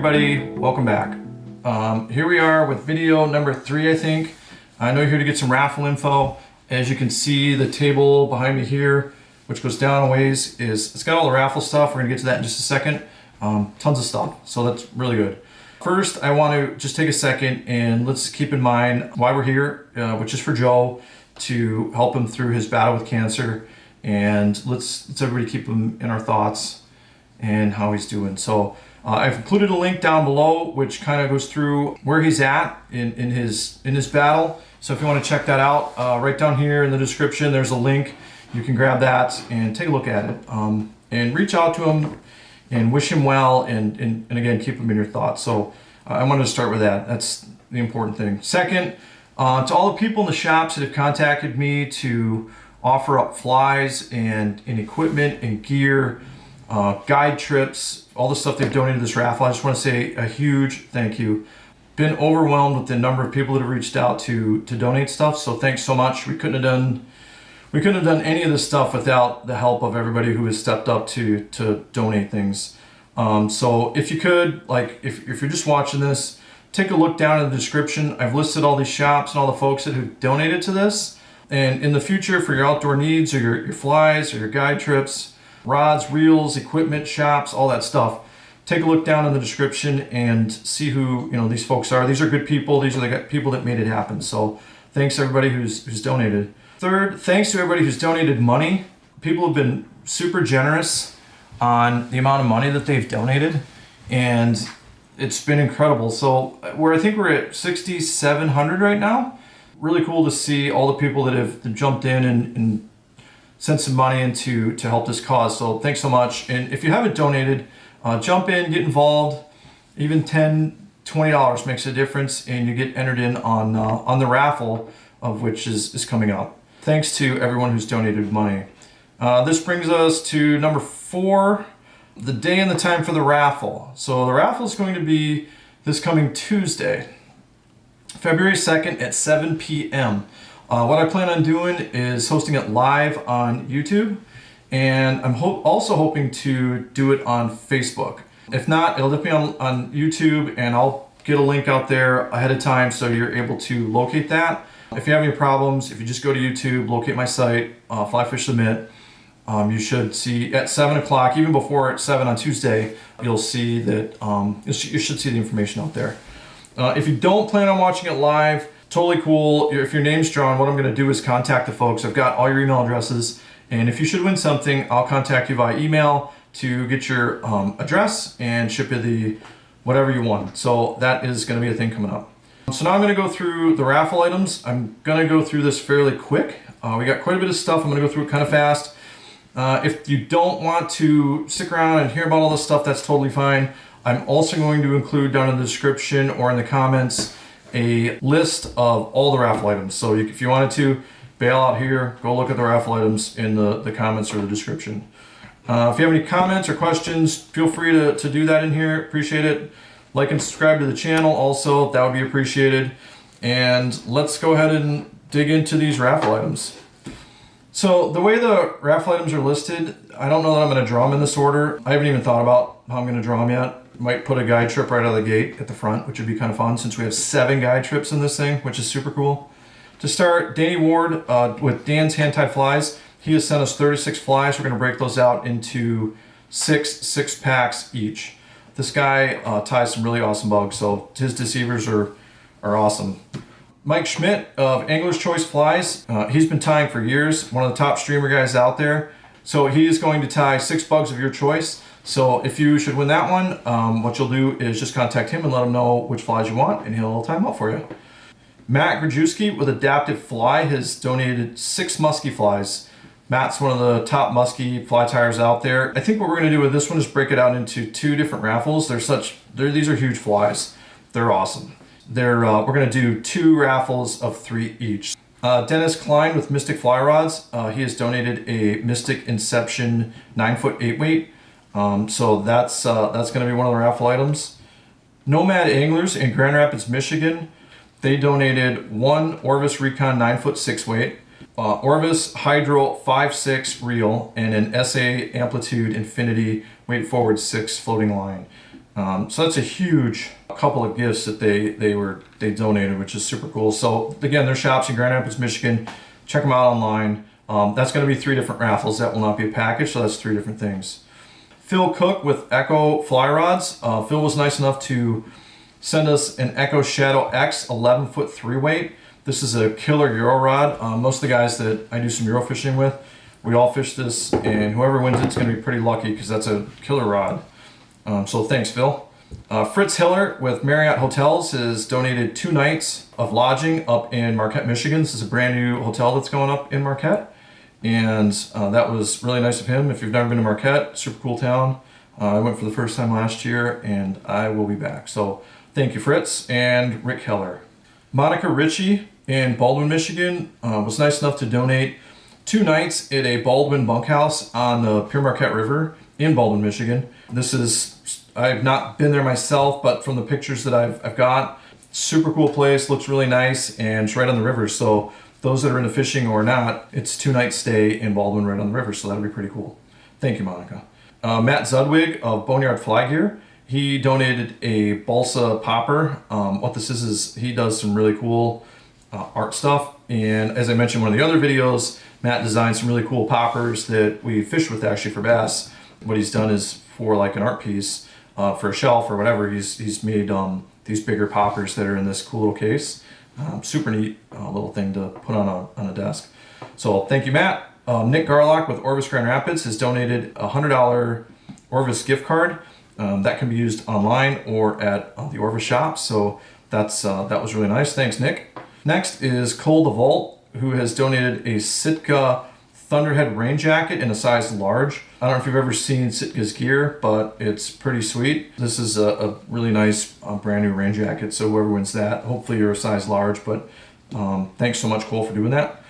everybody, welcome back. Here we are with video number 3, I think. I know you're here to get some raffle info. As you can see, the table behind me here, which goes down a ways, it's got all the raffle stuff. We're gonna get to that in just a second. Tons of stuff, so that's really good. First, I want to just take a second and let's keep in mind why we're here, which is for Joe, to help him through his battle with cancer. And let's everybody keep him in our thoughts and how he's doing. So I've included a link down below which kind of goes through where he's at in his battle. So if you want to check that out, right down here in the description there's a link. You can grab that and take a look at it, and reach out to him and wish him well, and again, keep him in your thoughts. So I wanted to start with that. That's the important thing. Second, to all the people in the shops that have contacted me to offer up flies and equipment and gear, guide trips, all the stuff they've donated to this raffle, I just want to say a huge thank you. Been overwhelmed with the number of people that have reached out to donate stuff, so thanks so much. We couldn't have done any of this stuff without the help of everybody who has stepped up to donate things. So if you could, like, if you're just watching this, take a look down in the description. I've listed all these shops and all the folks that have donated to this. And in the future, for your outdoor needs or your flies or your guide trips, rods, reels, equipment, shops, all that stuff, take a look down in the description and see who these folks are. These are good people. These are the people that made it happen. So thanks everybody who's donated. Third, thanks to everybody who's donated money. People have been super generous on the amount of money that they've donated, and it's been incredible. So I think we're at 6,700 right now. Really cool to see all the people that have jumped in and sent some money in to help this cause. So thanks so much. And if you haven't donated, jump in, get involved. Even $10, $20 makes a difference, and you get entered in on the raffle, of which is coming up. Thanks to everyone who's donated money. This brings us to number 4, the day and the time for the raffle. So the raffle is going to be this coming Tuesday, February 2nd at 7 p.m. What I plan on doing is hosting it live on YouTube, and I'm also hoping to do it on Facebook. If not, it'll be on YouTube, and I'll get a link out there ahead of time so you're able to locate that. If you have any problems, if you just go to YouTube, locate my site, Fly Fish Submit, you should see at 7 o'clock, even before at 7 on Tuesday, you'll see that you should see the information out there. If you don't plan on watching it live, totally cool. If your name's drawn, what I'm going to do is contact the folks. I've got all your email addresses, and if you should win something, I'll contact you via email to get your address and ship you the whatever you want. So that is going to be a thing coming up. So now I'm going to go through the raffle items. I'm going to go through this fairly quick. We got quite a bit of stuff. I'm going to go through it kind of fast. If you don't want to stick around and hear about all this stuff, that's totally fine. I'm also going to include down in the description or in the comments a list of all the raffle items. So if you wanted to bail out here, go look at the raffle items in the comments or the description. If you have any comments or questions, feel free to do that in here. Appreciate it. Like and subscribe to the channel also, that would be appreciated. And let's go ahead and dig into these raffle items. So the way the raffle items are listed, I don't know that I'm going to draw them in this order. I haven't even thought about how I'm going to draw them yet. Might put a guide trip right out of the gate at the front, which would be kind of fun since we have 7 guide trips in this thing, which is super cool. To start, Danny Ward with Dan's Hand-Tied Flies. He has sent us 36 flies. We're going to break those out into 6 packs each. This guy ties some really awesome bugs, so his deceivers are awesome. Mike Schmidt of Angler's Choice Flies. He's been tying for years, one of the top streamer guys out there. So he is going to tie 6 bugs of your choice. So if you should win that one, what you'll do is just contact him and let him know which flies you want, and he'll tie them up for you. Matt Grajewski with Adaptive Fly has donated 6 muskie flies. Matt's one of the top muskie fly tires out there. I think what we're going to do with this one is break it out into 2 different raffles. These are huge flies. They're awesome. We're going to do 2 raffles of 3 each. Dennis Klein with Mystic Fly Rods. He has donated a Mystic Inception 9-foot 8-weight. So that's going to be one of the raffle items. Nomad Anglers in Grand Rapids, Michigan. They donated 1 Orvis Recon 9-foot 6-weight. Orvis Hydro 5.6 reel and an SA Amplitude Infinity weight forward 6 floating line. So that's a huge couple of gifts that they donated, which is super cool. So again, their shop's in Grand Rapids, Michigan. Check them out online. That's going to be 3 different raffles. That will not be a package, so that's 3 different things. Phil Cook with Echo Fly Rods. Phil was nice enough to send us an Echo Shadow X 11-foot 3-weight. This is a killer Euro rod. Most of the guys that I do some Euro fishing with, we all fish this, and whoever wins it's going to be pretty lucky because that's a killer rod. So thanks, Phil. Fritz Hiller with Marriott Hotels has donated 2 nights of lodging up in Marquette, Michigan. This is a brand new hotel that's going up in Marquette, and that was really nice of him. If you've never been to Marquette, super cool town. I went for the first time last year, and I will be back. So thank you, Fritz and Rick Heller. Monica Ritchie in Baldwin, Michigan was nice enough to donate 2 nights at a Baldwin bunkhouse on the Pure Marquette River in Baldwin, Michigan. This is, I've not been there myself, but from the pictures that I've got, super cool place, looks really nice, and it's right on the river. So those that are into fishing or not, it's 2 night stay in Baldwin right on the river, so that'll be pretty cool. Thank you, Monica. Matt Zudwig of Boneyard Fly Gear, he donated a balsa popper. What this is he does some really cool art stuff, and as I mentioned in one of the other videos, Matt designed some really cool poppers that we fish with actually for bass. What he's done is for like an art piece, for a shelf or whatever, he's made these bigger poppers that are in this cool little case. Super neat little thing to put on a desk. So thank you, Matt. Nick Garlock with Orvis Grand Rapids has donated a $100 Orvis gift card. That can be used online or at the Orvis shop. So that was really nice. Thanks, Nick. Next is Cole DeVault, who has donated a Sitka Thunderhead rain jacket in a size large. I don't know if you've ever seen Sitka's gear, but it's pretty sweet. This is a really nice brand new rain jacket, so whoever wins that, hopefully you're a size large, but thanks so much, Cole, for doing that.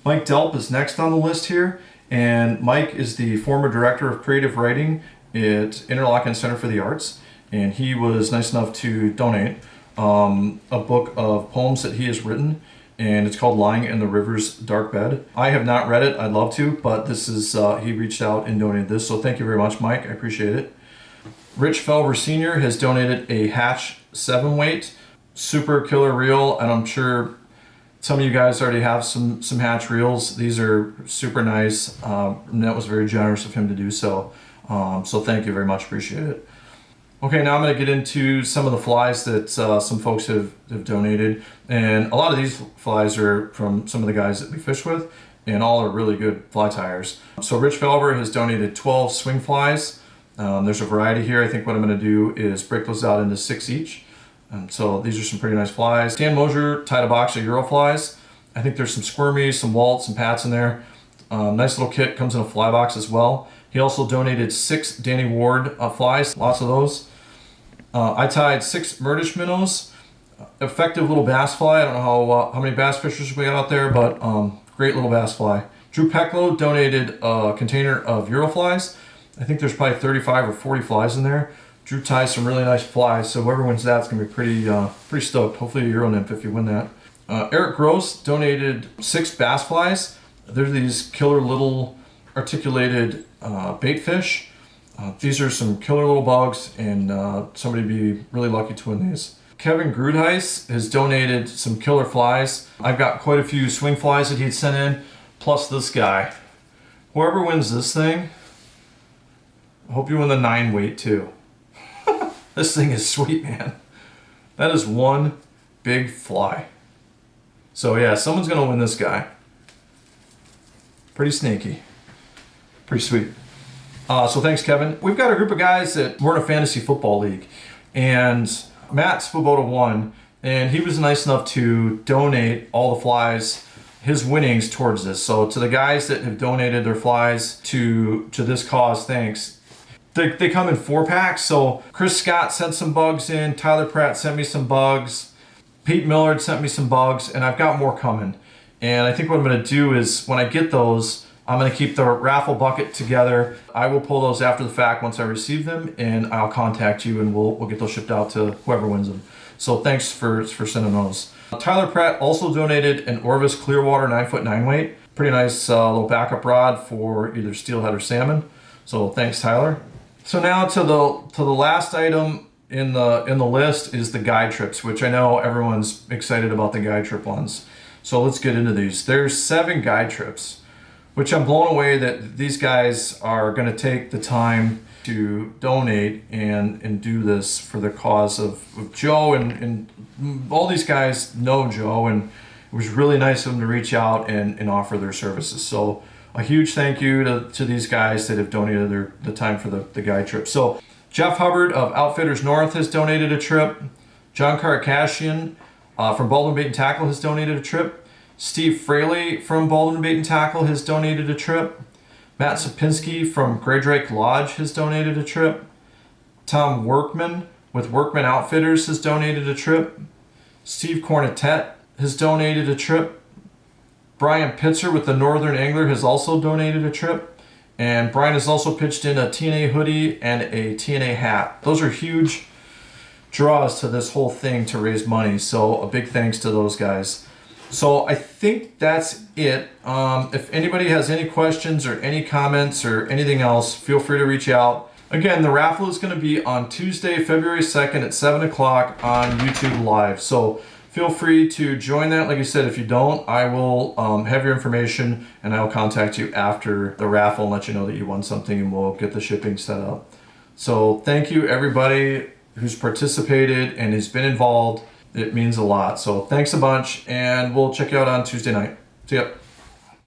Mike Delp is next on the list here, and Mike is the former director of creative writing at Interlochen Center for the Arts, and he was nice enough to donate a book of poems that he has written, and it's called Lying in the River's Dark Bed. I have not read it, I'd love to, but this is, he reached out and donated this, so thank you very much, Mike, I appreciate it. Rich Felbler Sr. has donated a Hatch 7-weight, super killer reel, and I'm sure some of you guys already have some Hatch reels. These are super nice, and that was very generous of him to do so, so thank you very much, appreciate it. Okay, now I'm going to get into some of the flies that some folks have donated, and a lot of these flies are from some of the guys that we fish with, and all are really good fly tires. So Rich Felber has donated 12 swing flies. There's a variety here. I think what I'm going to do is break those out into 6 each. So these are some pretty nice flies. Dan Mosier tied a box of Euro flies. I think there's some squirmies, some waltz, some pats in there. Nice little kit, comes in a fly box as well. He also donated 6 Danny Ward flies, lots of those. I tied 6 Murdish minnows, effective little bass fly. I don't know how many bass fishers we got out there, but great little bass fly. Drew Pecklow donated a container of Euro flies. I think there's probably 35 or 40 flies in there. Drew ties some really nice flies, so whoever wins that's gonna be pretty stoked. Hopefully a Euro nymph if you win that. Eric Gross donated 6 bass flies. They're these killer little articulated bait fish. These are some killer little bugs, and somebody would be really lucky to win these. Kevin Grudheis has donated some killer flies. I've got quite a few swing flies that he'd sent in, plus this guy. Whoever wins this thing, I hope you win the 9 weight too. This thing is sweet, man. That is one big fly. So yeah, someone's gonna win this guy. Pretty sneaky. Pretty sweet. So thanks, Kevin. We've got a group of guys that we're in a fantasy football league, and Matt Swoboda won, and he was nice enough to donate all the flies, his winnings, towards this. So to the guys that have donated their flies to this cause, thanks. They come in 4-packs. So Chris Scott sent some bugs in, Tyler Pratt sent me some bugs, Pete Millard sent me some bugs, and I've got more coming. And I think what I'm gonna do is when I get those, I'm going to keep the raffle bucket together. I will pull those after the fact once I receive them, and I'll contact you, and we'll get those shipped out to whoever wins them. So thanks for sending those. Tyler Pratt also donated an Orvis Clearwater 9-foot 9-weight. Pretty nice little backup rod for either steelhead or salmon. So thanks, Tyler. So now to the last item in the list is the guide trips, which I know everyone's excited about the guide trip ones. So let's get into these. There's 7 guide trips, which I'm blown away that these guys are going to take the time to donate and do this for the cause of Joe, and all these guys know Joe, and it was really nice of them to reach out and offer their services. So a huge thank you to these guys that have donated the time for the guide trip. So Jeff Hubbard of Outfitters North has donated a trip. John Karakashian from Baldwin Bait and Tackle has donated a trip. Steve Fraley from Baldwin Bait and Tackle has donated a trip. Matt Supinski from Grey Drake Lodge has donated a trip. Tom Werkman with Werkman Outfitters has donated a trip. Steve Cornetet has donated a trip. Brian Pitzer with the Northern Angler has also donated a trip. And Brian has also pitched in a TNA hoodie and a TNA hat. Those are huge draws to this whole thing to raise money. So a big thanks to those guys. So I think that's it. If anybody has any questions or any comments or anything else, feel free to reach out. Again, the raffle is going to be on Tuesday, February 2nd at 7 o'clock on YouTube Live. So feel free to join that. Like I said, if you don't, I will have your information and I will contact you after the raffle and let you know that you won something, and we'll get the shipping set up. So thank you everybody who's participated and has been involved. It means a lot. So thanks a bunch, and we'll check you out on Tuesday night. See ya.